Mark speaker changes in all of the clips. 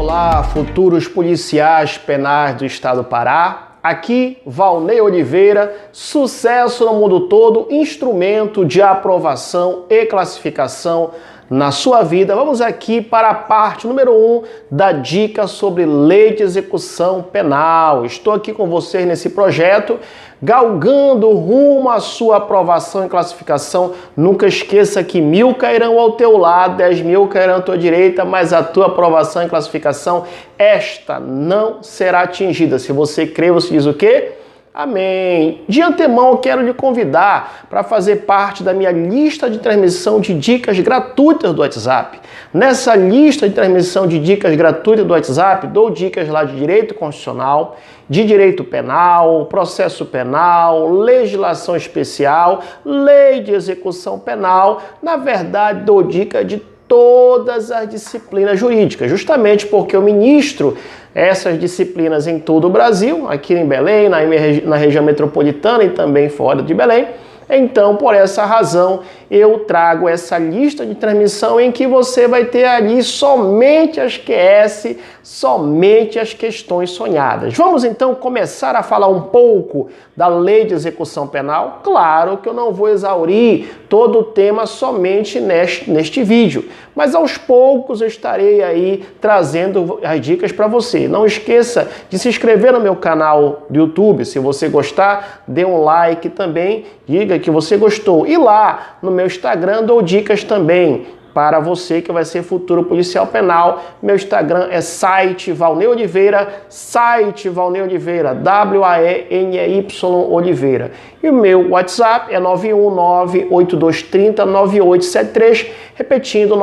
Speaker 1: Olá, futuros policiais penais do estado do Pará. Aqui, Valnei Oliveira, sucesso no mundo todo, instrumento de aprovação e classificação na sua vida. Vamos aqui para a parte número 1 da dica sobre lei de execução penal. Estou aqui com vocês nesse projeto, galgando rumo à sua aprovação e classificação. Nunca esqueça que 1000 cairão ao teu lado, 10.000 cairão à tua direita, mas a tua aprovação e classificação, esta não será atingida. Se você crê, você diz o quê? Amém. De antemão, eu quero lhe convidar para fazer parte da minha lista de transmissão de dicas gratuitas do WhatsApp. Nessa lista de transmissão de dicas gratuitas do WhatsApp, dou dicas lá de direito constitucional, de direito penal, processo penal, legislação especial, lei de execução penal. Na verdade, dou dica de todas as disciplinas jurídicas, justamente porque eu ministro essas disciplinas em todo o Brasil, aqui em Belém, na região metropolitana e também fora de Belém. Então, por essa razão, eu trago essa lista de transmissão em que você vai ter ali somente as QS, somente as questões sonhadas. Vamos então começar a falar um pouco da lei de execução penal? Claro que eu não vou exaurir todo o tema somente neste vídeo, mas aos poucos eu estarei aí trazendo as dicas para você. Não esqueça de se inscrever no meu canal do YouTube. Se você gostar, dê um like também, diga que você gostou. E lá no meu Instagram dou dicas também para você que vai ser futuro policial penal. Meu Instagram é site Valnei Oliveira, WAENEY Oliveira. E o meu WhatsApp é 919-8230-9873, repetindo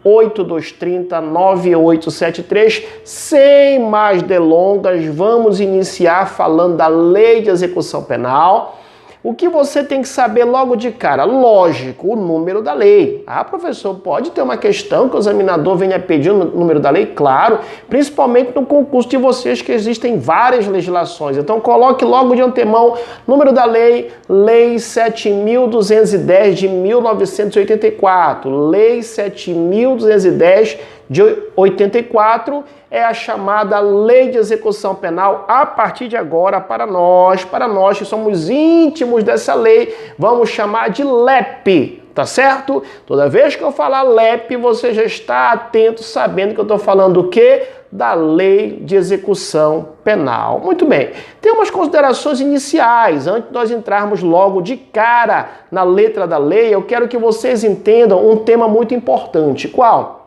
Speaker 1: 919-8230-9873. Sem mais delongas, vamos iniciar falando da lei de execução penal. O que você tem que saber logo de cara? Lógico, o número da lei. Ah, professor, pode ter uma questão que o examinador venha pedir o número da lei? Claro, principalmente no concurso de vocês que existem várias legislações. Então coloque logo de antemão número da lei, Lei 7.210 de 1984. Lei 7.210 de 84 é a chamada Lei de Execução Penal. A partir de agora, para nós que somos íntimos dessa lei, vamos chamar de LEP, tá certo? Toda vez que eu falar LEP, você já está atento, sabendo que eu estou falando do quê? Da Lei de Execução Penal. Muito bem, tem umas considerações iniciais. Antes de nós entrarmos logo de cara na letra da lei, eu quero que vocês entendam um tema muito importante. Qual?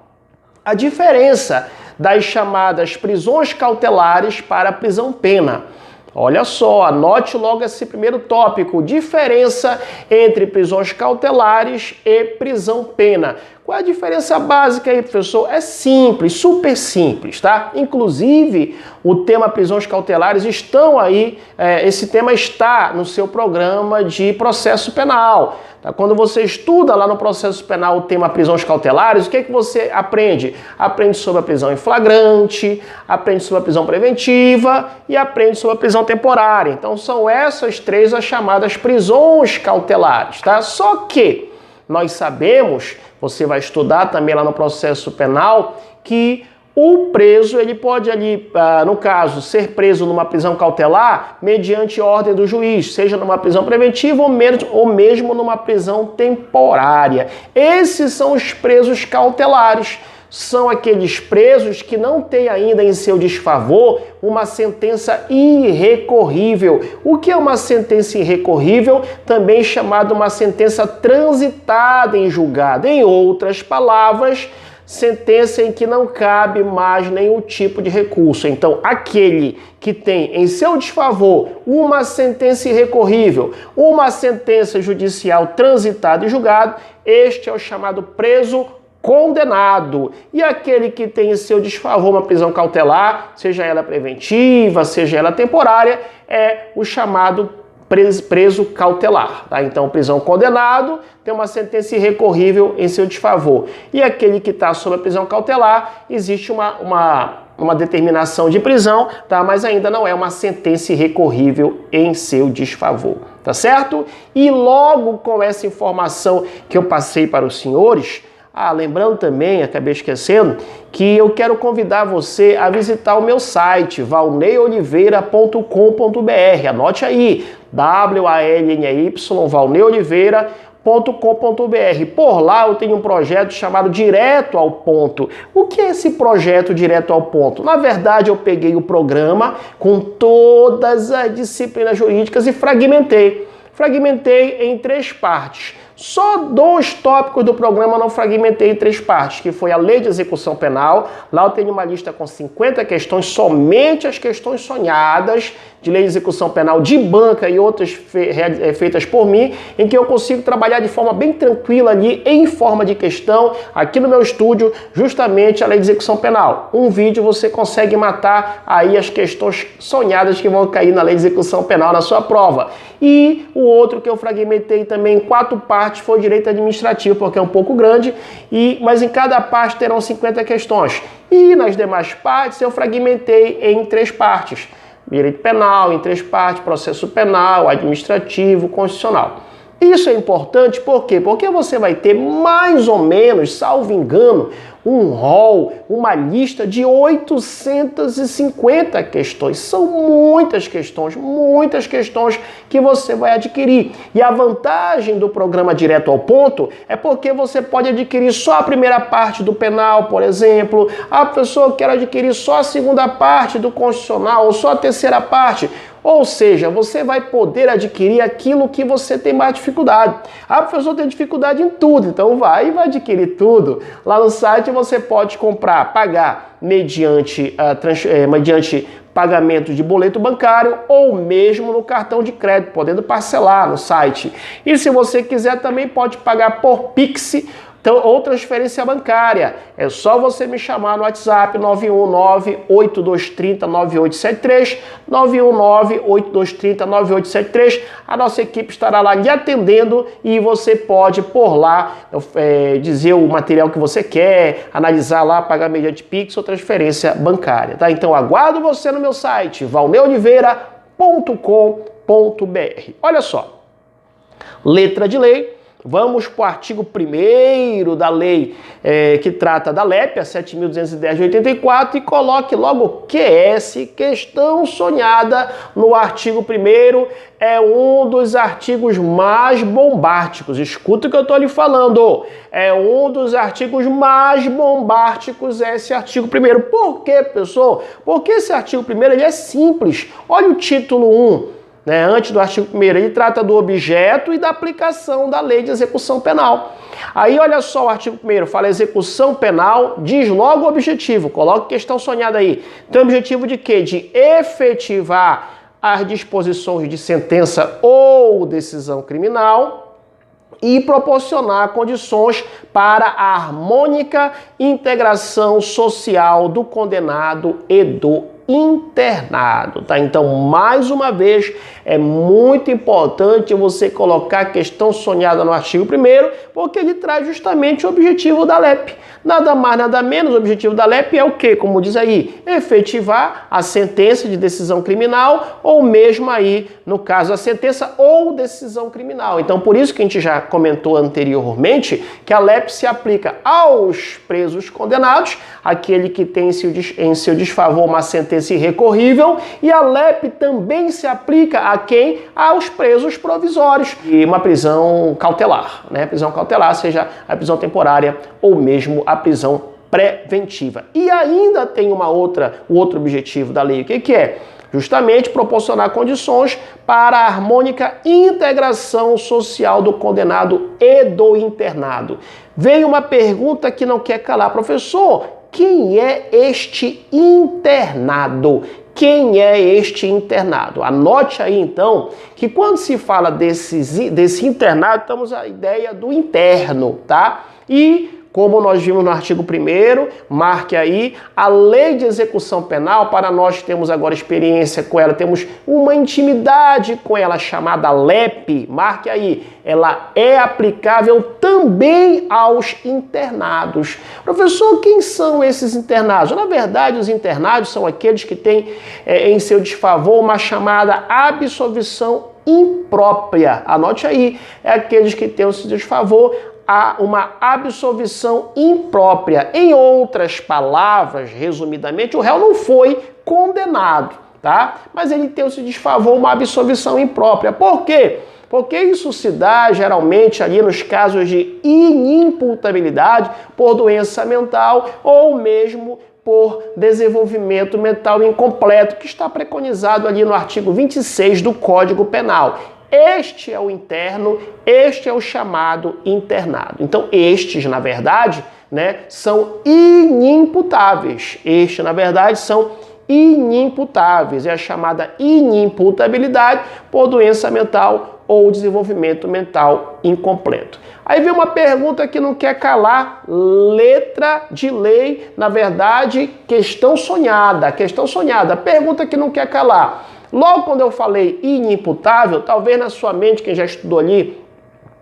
Speaker 1: A diferença das chamadas prisões cautelares para a prisão-pena. Olha só, anote logo esse primeiro tópico, diferença entre prisões cautelares e prisão-pena. Qual é a diferença básica aí, professor? É simples, super simples, tá? Inclusive, o tema prisões cautelares estão aí, esse tema está no seu programa de processo penal. Tá? Quando você estuda lá no processo penal o tema prisões cautelares, o que é que você aprende? Aprende sobre a prisão em flagrante, aprende sobre a prisão preventiva e aprende sobre a prisão temporária. Então, são essas três as chamadas prisões cautelares, tá? Só que nós sabemos, você vai estudar também lá no processo penal, que o preso, ele pode ali, no caso, ser preso numa prisão cautelar mediante ordem do juiz, seja numa prisão preventiva ou mesmo numa prisão temporária. Esses são os presos cautelares. São aqueles presos que não têm ainda em seu desfavor uma sentença irrecorrível. O que é uma sentença irrecorrível? Também chamada uma sentença transitada em julgado. Em outras palavras, sentença em que não cabe mais nenhum tipo de recurso. Então, aquele que tem em seu desfavor uma sentença irrecorrível, uma sentença judicial transitada em julgado, este é o chamado preso condenado. E aquele que tem em seu desfavor uma prisão cautelar, seja ela preventiva, seja ela temporária, é o chamado preso cautelar. Tá? Então, prisão condenado tem uma sentença irrecorrível em seu desfavor. E aquele que está sob a prisão cautelar, existe uma determinação de prisão, tá? Mas ainda não é uma sentença irrecorrível em seu desfavor. Tá certo? E logo com essa informação que eu passei para os senhores, Lembrando também, acabei esquecendo, que eu quero convidar você a visitar o meu site, valneioliveira.com.br. Anote aí, valneioliveira.com.br. Por lá eu tenho um projeto chamado Direto ao Ponto. O que é esse projeto Direto ao Ponto? Na verdade, eu peguei o programa com todas as disciplinas jurídicas e fragmentei. Fragmentei em 3 partes. Só 2 tópicos do programa eu não fragmentei em 3 partes, que foi a Lei de Execução Penal. Lá eu tenho uma lista com 50 questões, somente as questões sonhadas de Lei de Execução Penal de banca e outras feitas por mim, em que eu consigo trabalhar de forma bem tranquila ali, em forma de questão, aqui no meu estúdio, justamente a Lei de Execução Penal. Um vídeo você consegue matar aí as questões sonhadas que vão cair na Lei de Execução Penal na sua prova. E o outro que eu fragmentei também em 4 partes foi o direito administrativo, porque é um pouco grande, mas em cada parte terão 50 questões. E nas demais partes eu fragmentei em 3 partes. Direito penal em 3 partes, processo penal, administrativo, constitucional. Isso é importante por quê? Porque você vai ter mais ou menos, salvo engano, um rol, uma lista de 850 questões. São muitas questões que você vai adquirir. E a vantagem do programa Direto ao Ponto é porque você pode adquirir só a primeira parte do penal, por exemplo. A pessoa quer adquirir só a segunda parte do constitucional ou só a terceira parte. Ou seja, você vai poder adquirir aquilo que você tem mais dificuldade. A pessoa tem dificuldade em tudo, então vai adquirir tudo. Lá no site você pode comprar, pagar mediante pagamento de boleto bancário ou mesmo no cartão de crédito, podendo parcelar no site. E se você quiser também pode pagar por Pix ou transferência bancária. É só você me chamar no WhatsApp 919-8230-9873, 919-8230-9873. A nossa equipe estará lá lhe atendendo e você pode, por lá, dizer o material que você quer, analisar lá, pagar mediante Pix ou transferência bancária. Tá? Então, aguardo você no meu site, valneioliveira.com.br. Olha só, letra de lei. Vamos para o artigo 1º da lei que trata da LEP, a 7.210 de 84, e coloque logo QS, questão sonhada, no artigo 1º. É um dos artigos mais bombásticos. Escuta o que eu estou lhe falando. É um dos artigos mais bombásticos esse artigo 1º. Por quê, pessoal? Porque esse artigo 1º ele é simples. Olha o título 1. Antes do artigo 1º, ele trata do objeto e da aplicação da Lei de Execução Penal. Aí, olha só, o artigo 1º fala execução penal, diz logo o objetivo, coloca questão sonhada aí. Então, o objetivo de quê? De efetivar as disposições de sentença ou decisão criminal e proporcionar condições para a harmônica integração social do condenado e do internado, tá? Então, mais uma vez, é muito importante você colocar a questão sonhada no artigo 1º, porque ele traz justamente o objetivo da LEP. Nada mais, nada menos, o objetivo da LEP é o quê? Como diz aí, efetivar a sentença de decisão criminal ou mesmo aí, no caso, a sentença ou decisão criminal. Então, por isso que a gente já comentou anteriormente que a LEP se aplica aos presos condenados, aquele que tem em seu desfavor uma sentença irrecorrível, e a LEP também se aplica a quem? Aos presos provisórios e uma prisão cautelar, prisão cautelar, seja a prisão temporária ou mesmo a prisão preventiva. E ainda tem o outro objetivo da lei, o que é? Justamente proporcionar condições para a harmônica integração social do condenado e do internado. Veio uma pergunta que não quer calar, professor, quem é este internado? Quem é este internado? Anote aí, então, que quando se fala desse internado, temos a ideia do interno, tá? E como nós vimos no artigo 1º, marque aí a Lei de Execução Penal, para nós que temos agora experiência com ela, temos uma intimidade com ela chamada LEP, marque aí, ela é aplicável também aos internados. Professor, quem são esses internados? Na verdade, os internados são aqueles que têm em seu desfavor uma chamada absolvição imprópria. Anote aí, é aqueles que têm em seu desfavor uma absolvição imprópria. Em outras palavras, resumidamente, o réu não foi condenado, tá? Mas ele tem o seu desfavor uma absolvição imprópria. Por quê? Porque isso se dá geralmente ali nos casos de inimputabilidade por doença mental ou mesmo por desenvolvimento mental incompleto, que está preconizado ali no artigo 26 do Código Penal. Este é o interno, este é o chamado internado. Então, estes, na verdade, né, são inimputáveis. Estes, na verdade, são inimputáveis. É a chamada inimputabilidade por doença mental ou desenvolvimento mental incompleto. Aí vem uma pergunta que não quer calar, letra de lei, na verdade, questão sonhada, pergunta que não quer calar. Logo quando eu falei inimputável, talvez na sua mente, quem já estudou ali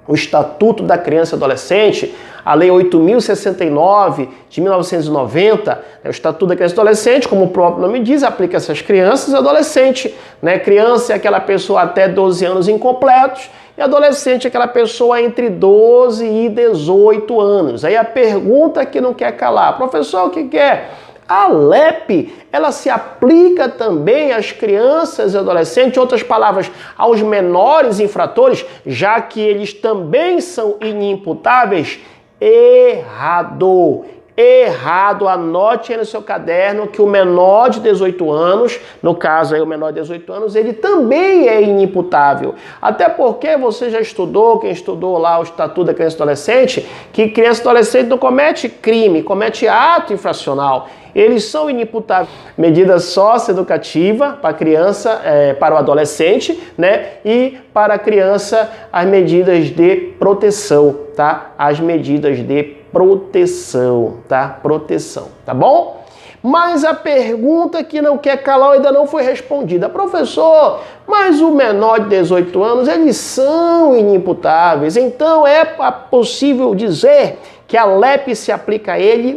Speaker 1: o Estatuto da Criança e Adolescente, a Lei 8.069 de 1990, o Estatuto da Criança e Adolescente, como o próprio nome diz, aplica essas crianças e adolescentes. Né? Criança é aquela pessoa até 12 anos incompletos e adolescente é aquela pessoa entre 12 e 18 anos. Aí a pergunta que não quer calar, professor, o que é? A LEP, ela se aplica também às crianças e adolescentes, em outras palavras, aos menores infratores, já que eles também são inimputáveis? Errado! Errado! Anote aí no seu caderno que o menor de 18 anos, no caso aí o menor de 18 anos, ele também é inimputável. Até porque você já estudou, quem estudou lá o Estatuto da Criança e Adolescente, que criança e adolescente não comete crime, comete ato infracional. Eles são inimputáveis. Medida socioeducativa para a criança, para o adolescente, né? E para a criança, as medidas de proteção, tá? As medidas de proteção, tá? Proteção, tá bom? Mas a pergunta que não quer calar ainda não foi respondida. Professor, mas o menor de 18 anos, eles são inimputáveis. Então é possível dizer que a LEP se aplica a ele?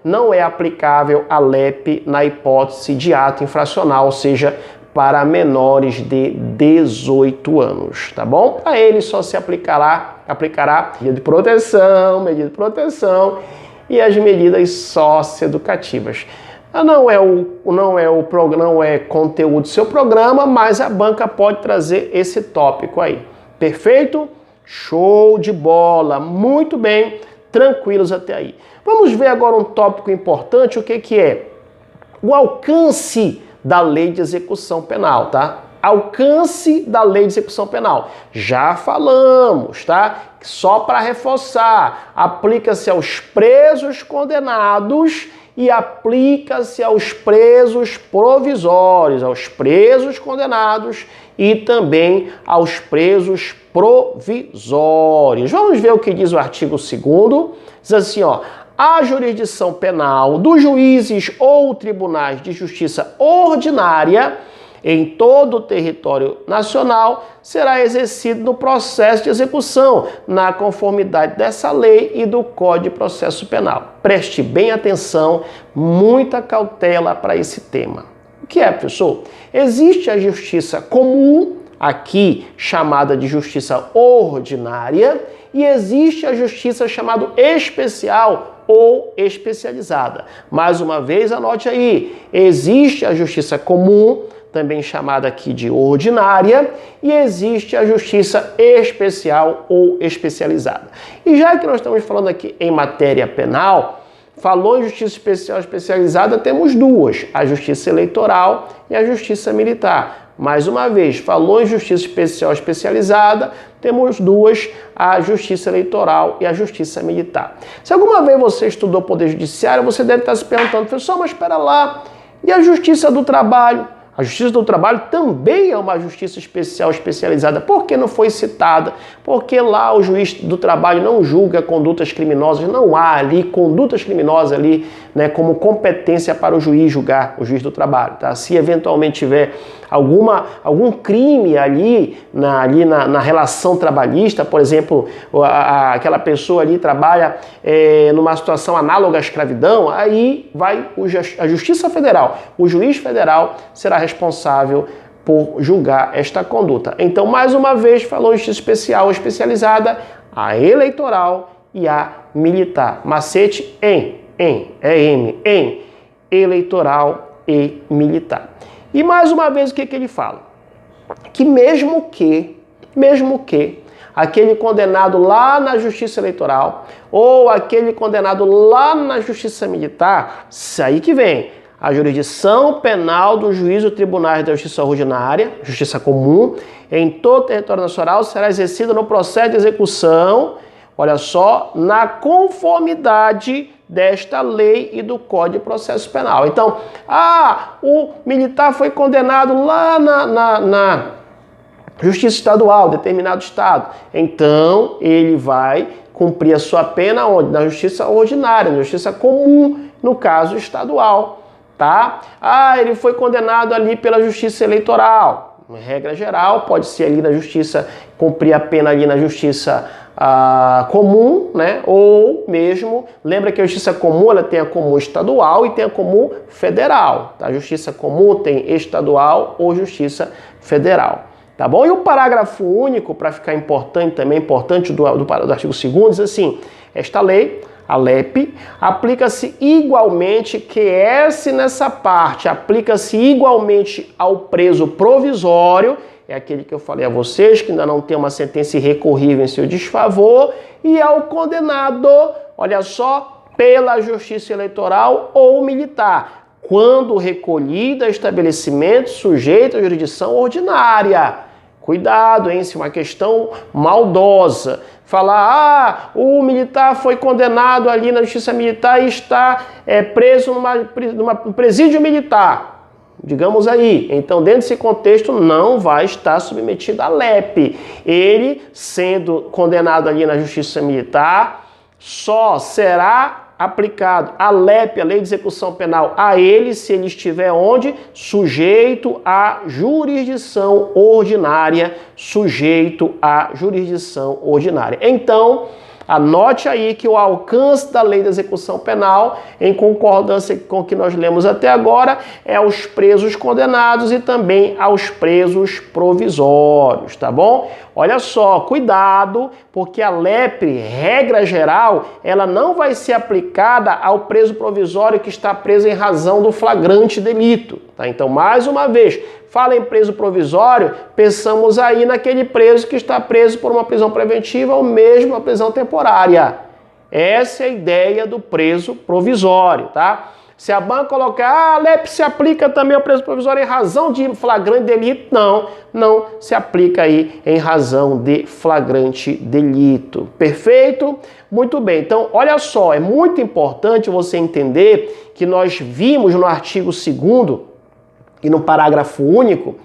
Speaker 1: Não é aplicável a LEP na hipótese de ato infracional, ou seja, para menores de 18 anos, tá bom? A ele só se aplicará medida de proteção e as medidas socioeducativas. Não é conteúdo do seu programa, mas a banca pode trazer esse tópico aí. Perfeito? Show de bola! Muito bem, tranquilos até aí. Vamos ver agora um tópico importante, o que é? O alcance da lei de execução penal, tá? Alcance da lei de execução penal. Já falamos, tá? Só para reforçar, aplica-se aos presos condenados e aplica-se aos presos provisórios, aos presos condenados e também aos presos provisórios. Vamos ver o que diz o artigo 2º. Diz assim, ó: a jurisdição penal dos juízes ou tribunais de justiça ordinária em todo o território nacional será exercido no processo de execução, na conformidade dessa lei e do Código de Processo Penal. Preste bem atenção, muita cautela para esse tema. O que é, professor? Existe a justiça comum, aqui chamada de justiça ordinária, e existe a justiça chamada especial ou especializada. Mais uma vez, anote aí, existe a justiça comum, também chamada aqui de ordinária, e existe a justiça especial ou especializada. E já que nós estamos falando aqui em matéria penal, falou em justiça especial especializada, temos duas, a justiça eleitoral e a justiça militar. Mais uma vez, falou em justiça especial especializada, temos duas, a justiça eleitoral e a justiça militar. Se alguma vez você estudou Poder Judiciário, você deve estar se perguntando, professor, mas espera lá, e a justiça do trabalho? A justiça do trabalho também é uma justiça especial especializada. Por que não foi citada? Porque lá o juiz do trabalho não julga condutas criminosas, não há ali condutas criminosas ali, né, como competência para o juiz julgar, o juiz do trabalho. Tá? Se eventualmente tiver algum crime ali na relação trabalhista, por exemplo, aquela pessoa ali trabalha numa situação análoga à escravidão, aí vai a Justiça Federal, o juiz federal será responsável por julgar esta conduta. Então, mais uma vez, falou em justiça especial ou especializada, a eleitoral e a militar. Macete em eleitoral e militar. E mais uma vez o que ele fala? Que mesmo que aquele condenado lá na justiça eleitoral ou aquele condenado lá na justiça militar, isso aí que vem, a jurisdição penal do juízo tribunais da justiça ordinária, justiça comum, em todo o território nacional será exercida no processo de execução, olha só, na conformidade desta lei e do Código de Processo Penal. Então, o militar foi condenado lá na Justiça Estadual, determinado estado. Então, ele vai cumprir a sua pena onde? Na Justiça Ordinária, na Justiça Comum, no caso estadual, tá? Ele foi condenado ali pela Justiça Eleitoral. Regra geral, pode ser ali na Justiça, cumprir a pena ali na Justiça comum, né? Ou mesmo, lembra que a Justiça Comum ela tem a comum estadual e tem a comum federal. Tá? A Justiça Comum tem estadual ou Justiça Federal. Tá bom? E o parágrafo único, para ficar importante também, importante do artigo 2º, diz assim, esta lei, a LEP, aplica-se igualmente, QS nessa parte, aplica-se igualmente ao preso provisório, é aquele que eu falei a vocês, que ainda não tem uma sentença irrecorrível em seu desfavor, e ao condenado, olha só, pela Justiça Eleitoral ou militar, quando recolhido a estabelecimento sujeito à jurisdição ordinária. Cuidado, hein? Se uma questão maldosa. Falar, o militar foi condenado ali na Justiça Militar e está preso num presídio militar. Digamos aí. Então, dentro desse contexto, não vai estar submetido à LEP. Ele, sendo condenado ali na Justiça Militar, só será aplicado a LEP, a Lei de Execução Penal, a ele, se ele estiver onde? Sujeito à jurisdição ordinária, sujeito à jurisdição ordinária. Então, anote aí que o alcance da Lei de Execução Penal, em concordância com o que nós lemos até agora, é aos presos condenados e também aos presos provisórios, tá bom? Olha só, cuidado, porque a LEP, regra geral, ela não vai ser aplicada ao preso provisório que está preso em razão do flagrante delito, tá? Então, mais uma vez, fala em preso provisório, pensamos aí naquele preso que está preso por uma prisão preventiva ou mesmo uma prisão temporária. Essa é a ideia do preso provisório, tá? Se a banca colocar, a LEP se aplica também ao preso provisório em razão de flagrante delito, não se aplica aí em razão de flagrante delito. Perfeito? Muito bem. Então, olha só, é muito importante você entender que nós vimos no artigo 2º e no parágrafo único,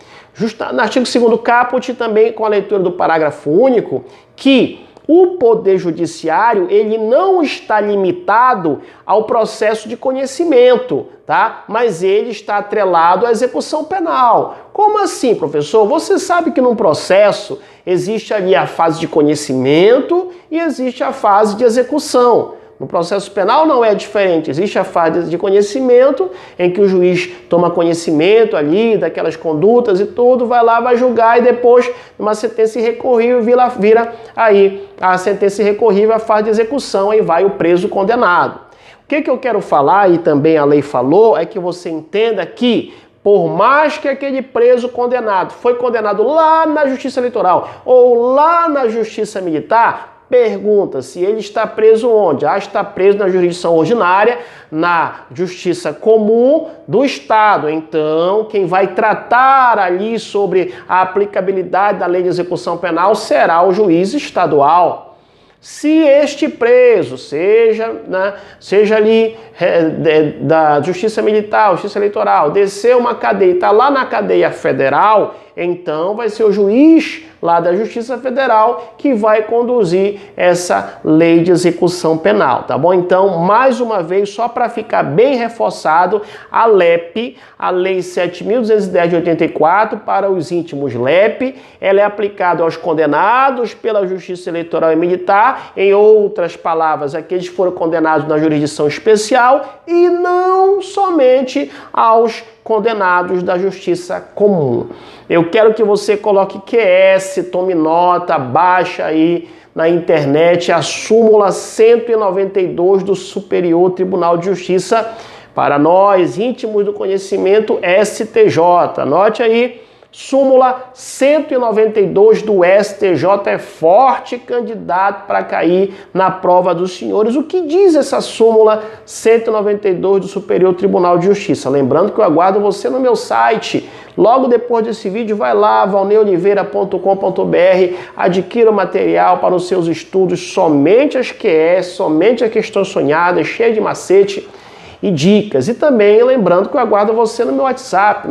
Speaker 1: no artigo 2º caput, também com a leitura do parágrafo único, que o Poder Judiciário, ele não está limitado ao processo de conhecimento, tá? Mas ele está atrelado à execução penal. Como assim, professor? Você sabe que num processo existe ali a fase de conhecimento e existe a fase de execução. No processo penal não é diferente, existe a fase de conhecimento, em que o juiz toma conhecimento ali daquelas condutas e tudo, vai lá, vai julgar e depois, numa sentença irrecorrível, vira aí a sentença irrecorrível, a fase de execução, aí vai o preso condenado. O que eu quero falar, e também a lei falou, é que você entenda que, por mais que aquele preso condenado foi condenado lá na Justiça Eleitoral ou lá na Justiça Militar, pergunta se ele está preso onde? Está preso na jurisdição ordinária, na justiça comum do Estado. Então, quem vai tratar ali sobre a aplicabilidade da lei de execução penal será o juiz estadual. Se este preso, seja ali da Justiça Militar, Justiça Eleitoral, desceu uma cadeia e está lá na cadeia federal, então vai ser o juiz lá da Justiça Federal que vai conduzir essa lei de execução penal, tá bom? Então, mais uma vez, só para ficar bem reforçado, a LEP, a Lei 7.210 de 84, para os íntimos LEP, ela é aplicada aos condenados pela Justiça Eleitoral e Militar, em outras palavras, aqueles que foram condenados na jurisdição especial, e não somente aos condenados da justiça comum. Eu quero que você coloque QS, tome nota, baixa aí na internet a súmula 192 do Superior Tribunal de Justiça para nós, íntimos do conhecimento, STJ. Anote aí, súmula 192 do STJ é forte candidato para cair na prova dos senhores. O que diz essa súmula 192 do Superior Tribunal de Justiça? Lembrando que eu aguardo você no meu site. Logo depois desse vídeo, vai lá, valneoliveira.com.br, adquira o material para os seus estudos, somente as QS, somente as questões sonhadas, cheia de macete e dicas. E também lembrando que eu aguardo você no meu WhatsApp,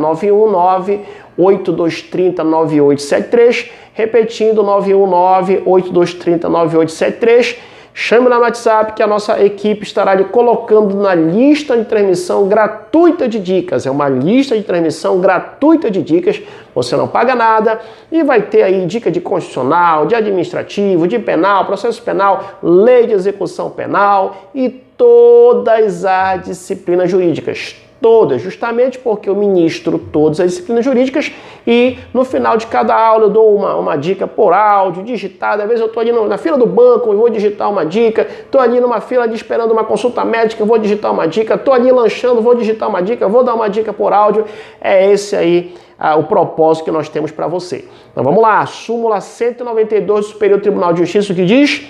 Speaker 1: 919-8230-9873, repetindo, 919-8230-9873. Chame lá no WhatsApp que a nossa equipe estará lhe colocando na lista de transmissão gratuita de dicas. É uma lista de transmissão gratuita de dicas, você não paga nada e vai ter aí dica de constitucional, de administrativo, de penal, processo penal, lei de execução penal e todas as disciplinas jurídicas. Todas, justamente porque eu ministro todas as disciplinas jurídicas e no final de cada aula eu dou uma dica por áudio, digitada. Às vezes eu estou ali na fila do banco e vou digitar uma dica, estou ali numa fila ali esperando uma consulta médica, vou digitar uma dica, estou ali lanchando, vou digitar uma dica, vou dar uma dica por áudio. É esse aí o propósito que nós temos para você. Então vamos lá, súmula 192 do Superior Tribunal de Justiça, o que diz?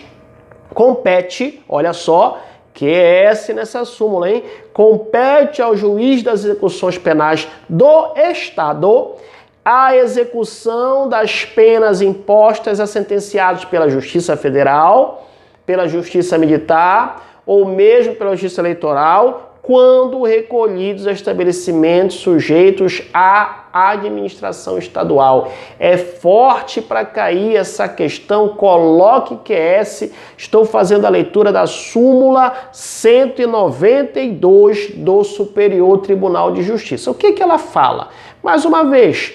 Speaker 1: Compete, olha só, QS nessa súmula, hein? Compete ao juiz das execuções penais do Estado a execução das penas impostas a sentenciados pela Justiça Federal, pela Justiça Militar ou mesmo pela Justiça Eleitoral, quando recolhidos a estabelecimentos sujeitos à administração estadual. É forte para cair essa questão, coloque QS. Estou fazendo a leitura da súmula 192 do Superior Tribunal de Justiça. O que ela fala? Mais uma vez,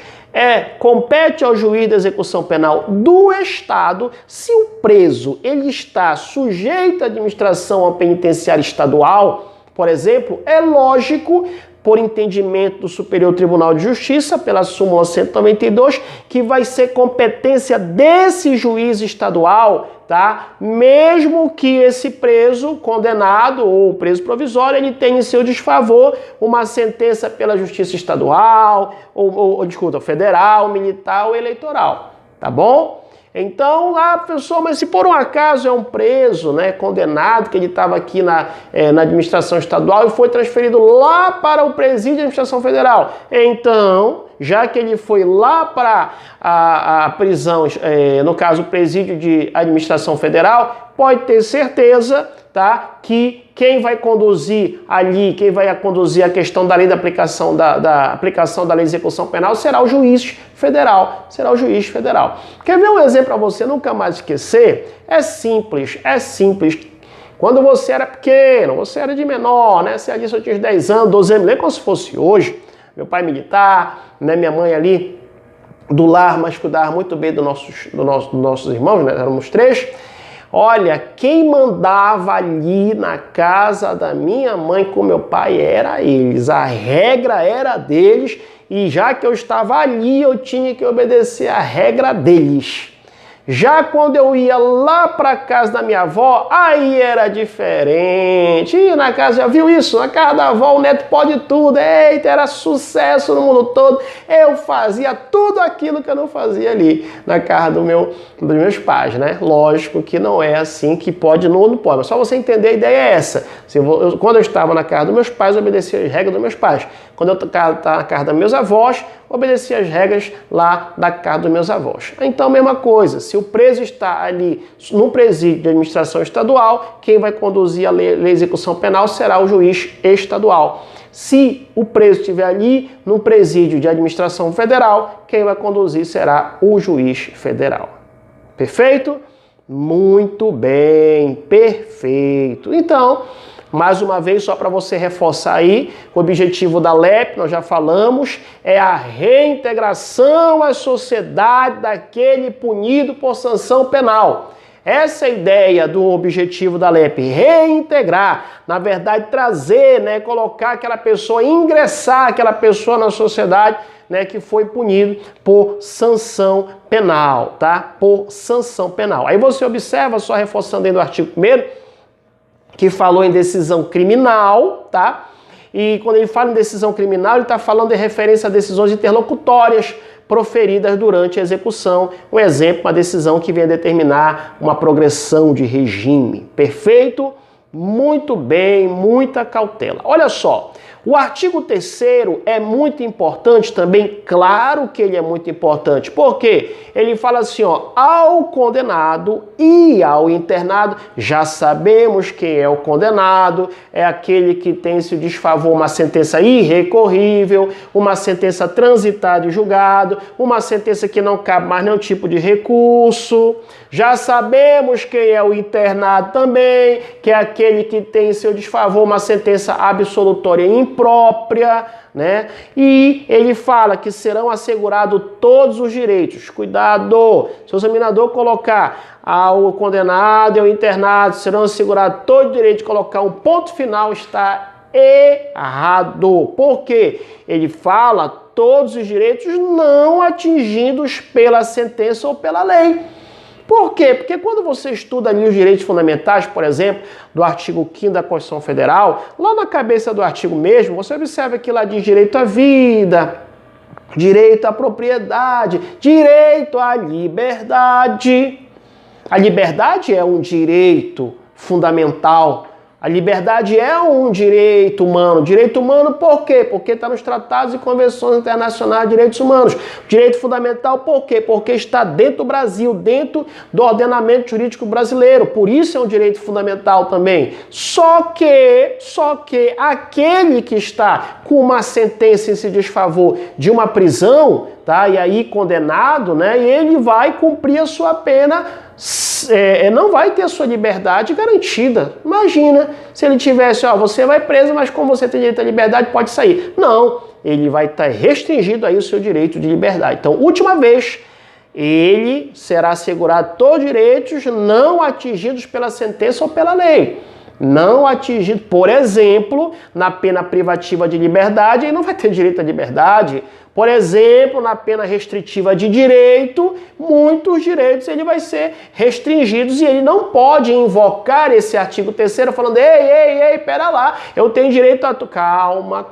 Speaker 1: compete ao juiz da execução penal do Estado, se o preso ele está sujeito à administração penitenciária estadual, por exemplo, é lógico, por entendimento do Superior Tribunal de Justiça, pela súmula 192, que vai ser competência desse juiz estadual, tá? Mesmo que esse preso condenado ou preso provisório, ele tenha em seu desfavor uma sentença pela Justiça Estadual, desculpa, federal, militar ou eleitoral, tá bom? Então, professor, mas se por um acaso é um preso, né, condenado, que ele estava aqui na administração estadual e foi transferido lá para o presídio da administração federal. Então, já que ele foi lá para a prisão, no caso, o presídio de administração federal, pode ter certeza, tá, que quem vai conduzir ali, quem vai conduzir a questão da lei da aplicação da aplicação da lei de execução penal será o juiz federal. Será o juiz federal. Quer ver um exemplo para você nunca mais esquecer? É simples, é simples. Quando você era pequeno, você era de menor, né? Você ali só tinha 10 anos, 12 anos, nem como se fosse hoje. Meu pai militar, né? Minha mãe ali do lar, mas cuidava muito bem dos nossos irmãos, né? Éramos 3. Olha, quem mandava ali na casa da minha mãe com meu pai era eles. A regra era deles e já que eu estava ali, eu tinha que obedecer a regra deles. Já quando eu ia lá para casa da minha avó, aí era diferente. E na casa, já viu isso? Na casa da avó o neto pode tudo. Eita, era sucesso no mundo todo. Eu fazia tudo aquilo que eu não fazia ali na casa dos meus pais, né? Lógico que não é assim que pode, não pode. Mas só você entender, a ideia é essa. Quando eu estava na casa dos meus pais, eu obedecia as regras dos meus pais. Quando eu estava na casa dos meus avós, obedecia as regras lá da casa dos meus avós. Então, mesma coisa, se o preso está ali no presídio de administração estadual, quem vai conduzir a lei de execução penal será o juiz estadual. Se o preso estiver ali no presídio de administração federal, quem vai conduzir será o juiz federal. Perfeito? Muito bem, perfeito. Então, mais uma vez, só para você reforçar aí, o objetivo da LEP, nós já falamos, é a reintegração à sociedade daquele punido por sanção penal. Essa é a ideia do objetivo da LEP, reintegrar, na verdade trazer, né, colocar aquela pessoa, ingressar aquela pessoa na sociedade, né, que foi punido por sanção penal, tá? Por sanção penal. Aí você observa, só reforçando aí no artigo 1º, que falou em decisão criminal, tá? E quando ele fala em decisão criminal, ele está falando de referência a decisões interlocutórias proferidas durante a execução. Um exemplo, uma decisão que venha determinar uma progressão de regime. Perfeito? Muito bem, muita cautela. Olha só, o artigo 3º é muito importante também, claro que ele é muito importante, porque ele fala assim, ó, ao condenado e ao internado, já sabemos quem é o condenado, é aquele que tem se desfavor uma sentença irrecorrível, uma sentença transitada e julgado, uma sentença que não cabe mais nenhum tipo de recurso. Já sabemos quem é o internado também, que é aquele que tem em seu desfavor uma sentença absolutória imprópria, né? E ele fala que serão assegurados todos os direitos. Cuidado! Se o examinador colocar ao condenado e ao internado serão assegurados todos os direitos, colocar um ponto final, está errado. Por quê? Ele fala todos os direitos não atingidos pela sentença ou pela lei. Por quê? Porque quando você estuda ali os direitos fundamentais, por exemplo, do artigo 5º da Constituição Federal, lá na cabeça do artigo mesmo, você observa que lá diz direito à vida, direito à propriedade, direito à liberdade. A liberdade é um direito fundamental. A liberdade é um direito humano. Direito humano por quê? Porque está nos tratados e convenções internacionais de direitos humanos. Direito fundamental por quê? Porque está dentro do Brasil, dentro do ordenamento jurídico brasileiro. Por isso é um direito fundamental também. Só que aquele que está com uma sentença em se desfavor de uma prisão, tá? E aí condenado, né? E ele vai cumprir a sua pena, não vai ter a sua liberdade garantida. Imagina se ele tivesse, ó, você vai preso, mas como você tem direito à liberdade, pode sair. Não, ele vai estar restringido aí o seu direito de liberdade. Então, última vez, ele será assegurado todos os direitos não atingidos pela sentença ou pela lei. Não atingido, por exemplo, na pena privativa de liberdade, ele não vai ter direito à liberdade. Por exemplo, na pena restritiva de direito, muitos direitos ele vai ser restringidos e ele não pode invocar esse artigo 3º falando, ei, pera lá, eu tenho direito a...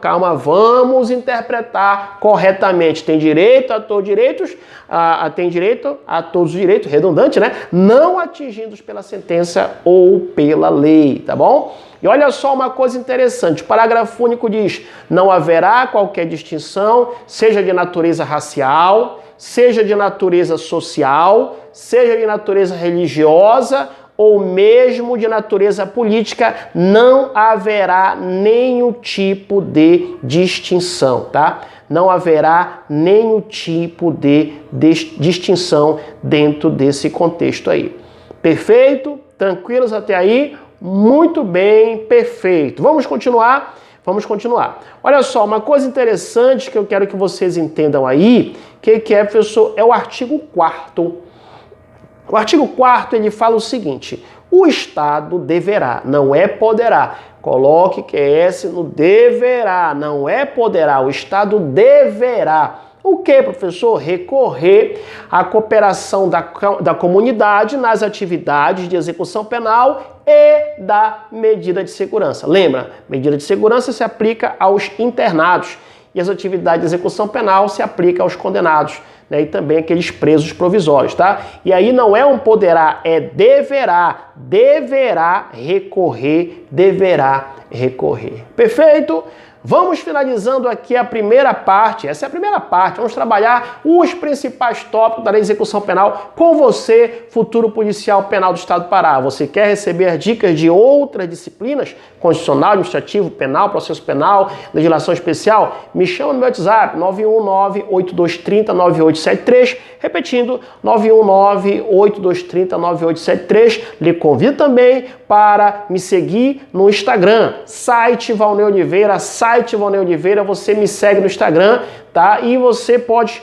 Speaker 1: Calma, vamos interpretar corretamente. Tem direito a todos os direitos, tem direito a todos os direitos, redundante, né? Não atingidos pela sentença ou pela lei, tá bom? E olha só uma coisa interessante, o parágrafo único diz, não haverá qualquer distinção, seja de natureza racial, seja de natureza social, seja de natureza religiosa ou mesmo de natureza política, não haverá nenhum tipo de distinção, tá? Não haverá nenhum tipo de distinção dentro desse contexto aí. Perfeito? Tranquilos até aí? Muito bem, perfeito. Vamos continuar? Vamos continuar. Olha só, uma coisa interessante que eu quero que vocês entendam aí, que é, professor, é o artigo 4º. O artigo 4º, ele fala o seguinte, o Estado deverá, não é poderá. Coloque QS no deverá, não é poderá, o Estado deverá. O que, professor? Recorrer à cooperação da comunidade nas atividades de execução penal e da medida de segurança. Lembra, medida de segurança se aplica aos internados e as atividades de execução penal se aplica aos condenados, né? E também aqueles presos provisórios, tá? E aí não é um poderá, é deverá. Deverá recorrer, deverá recorrer. Perfeito? Vamos finalizando aqui a primeira parte. Essa é a primeira parte. Vamos trabalhar os principais tópicos da lei de execução penal com você, futuro policial penal do Estado do Pará. Você quer receber as dicas de outras disciplinas? Constitucional, administrativo, penal, processo penal, legislação especial? Me chama no meu WhatsApp, 919-8230-9873. Repetindo, 919-8230-9873. Lhe convido também para me seguir no Instagram, site Valnei Oliveira, você me segue no Instagram, tá? E você pode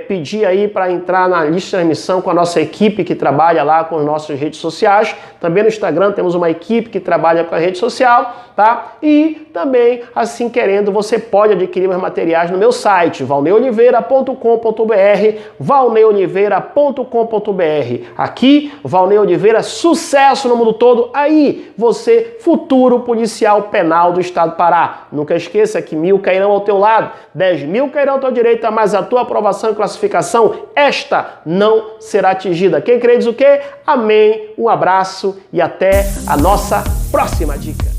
Speaker 1: pedir aí para entrar na lista de transmissão com a nossa equipe que trabalha lá com as nossas redes sociais. Também no Instagram temos uma equipe que trabalha com a rede social, tá? E também, assim querendo, você pode adquirir meus materiais no meu site, valneioliveira.com.br, valneioliveira.com.br. Aqui, Valnei Oliveira, sucesso no mundo todo. Aí, você, futuro policial penal do Estado do Pará. Nunca esqueça que 1.000 cairão ao teu lado, 10.000 cairão à tua direita, mas a tua aprovação e classificação, esta não será atingida. Quem crê diz o quê? Amém. Um abraço e até a nossa próxima dica.